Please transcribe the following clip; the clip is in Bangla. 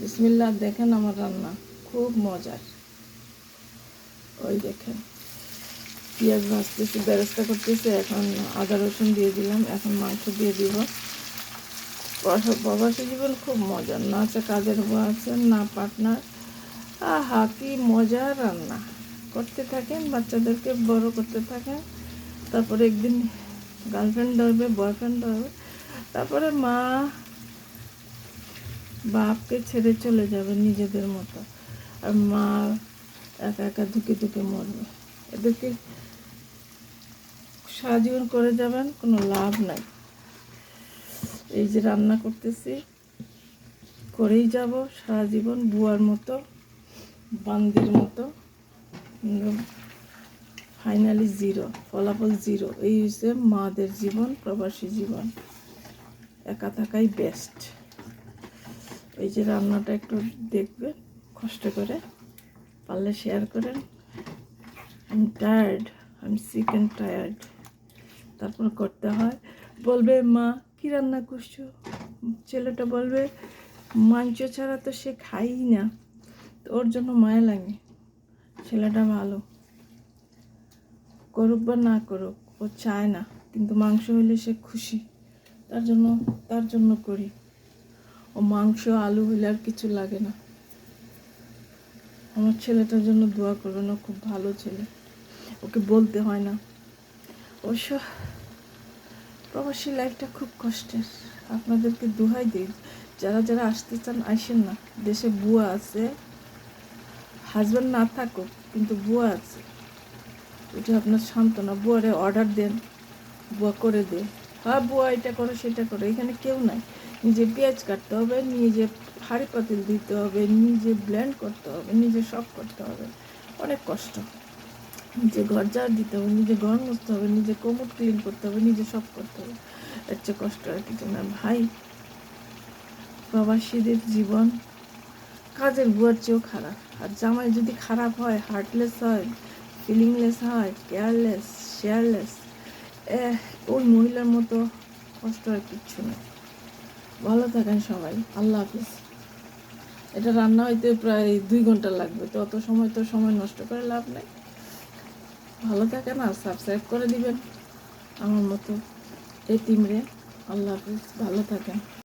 বিসমিল্লাহ। দেখেন আমার রান্না খুব মজার। ওই দেখেন পেঁয়াজ ভাজতেছি, বেরেস্তা করতেছি। এখন আদা রসুন দিয়ে দিলাম, এখন মাংস দিয়ে দিব। প্রবাসী জীবন খুব মজার, না আছে কাজের বউ আছেন, না পার্টনার। আহা কি মজার রান্না। করতে থাকেন, বাচ্চাদেরকে বড় করতে থাকেন। তারপরে একদিন গার্লফ্রেন্ড ধরবে, বয়ফ্রেন্ড ধরবে, তারপরে মা বাপকে ছেড়ে চলে যাবে নিজেদের মতো। আর মা একা একা ধুকে ধুকে মরবে। এদেরকে সারা জীবন করে যাবেন, কোনো লাভ নাই। এই যে রান্না করতেছি, করেই যাব সারা জীবন বুয়ার মতো, বান্দির মতো। ফাইনালি জিরো, ফলাফল জিরো। এই হচ্ছে মাদের জীবন, প্রবাসী জীবন। একা থাকাই বেস্ট। এই যে রান্নাটা একটু দেখবে কষ্ট করে, পারলে শেয়ার করেন। I am tired, I am sick and tired. তারপর করতে হয়, বলবে মা কী রান্না করছো। ছেলেটা বলবে মাংস ছাড়া তো সে খাই না। তো ওর জন্য মায়া লাগে। ছেলেটা ভালো, করুক বা না করুক, ও চায় না, কিন্তু মাংস হইলে সে খুশি। তার জন্য করি। ও মাংস আলু হইলে আর কিছু লাগে না। আমার ছেলেটার জন্য দোয়া করবেন, ও খুব ভালো ছেলে, ওকে বলতে হয় না। অবশ্য প্রবাসী লাইফটা খুব কষ্টের। আপনাদেরকে দোহাই দিই, যারা যারা আসতে চান আসেন না। দেশে বুয়া আছে, হাজব্যান্ড না থাকুক কিন্তু বুয়া আছে। এটা আপনার সান্ত্বনা। বুয়ারে অর্ডার দেন, বুয়া করে দে। হ্যাঁ বুয়া এটা করো সেটা করো, এখানে কেউ নাই। নিজে পেঁয়াজ কাটতে হবে, নিজে হাঁড়ি পাতিল দিতে হবে, নিজে ব্লেন্ড করতে হবে, নিজে সব করতে হবে। অনেক কষ্ট। নিজে ঘর ঝাড় দিতে হবে, নিজে ঘর মুছতে হবে, নিজে কোমর ক্লিন করতে হবে, নিজে সব করতে হবে। এর চেয়ে কষ্ট আর কিছু না ভাই। প্রবাসীদের জীবন কাজের বুয়ার চেয়েও খারাপ। আর জামাই যদি খারাপ হয়, হার্টলেস হয়, ফিলিংলেস হয়, কেয়ারলেস, শেয়ারলেস, ওই মহিলার মতো কষ্ট আর কিচ্ছু নেই। ভালো থাকেন সবাই, আল্লাহ হাফিজ। এটা রান্না হইতে প্রায় 2 ঘন্টা লাগবে, তো অত সময় নষ্ট করে লাভ নেই। ভালো থাকেন আর সাবস্ক্রাইব করে দিবেন আমার মতো এতিমরে। আল্লাহ হাফিজ, ভালো থাকেন।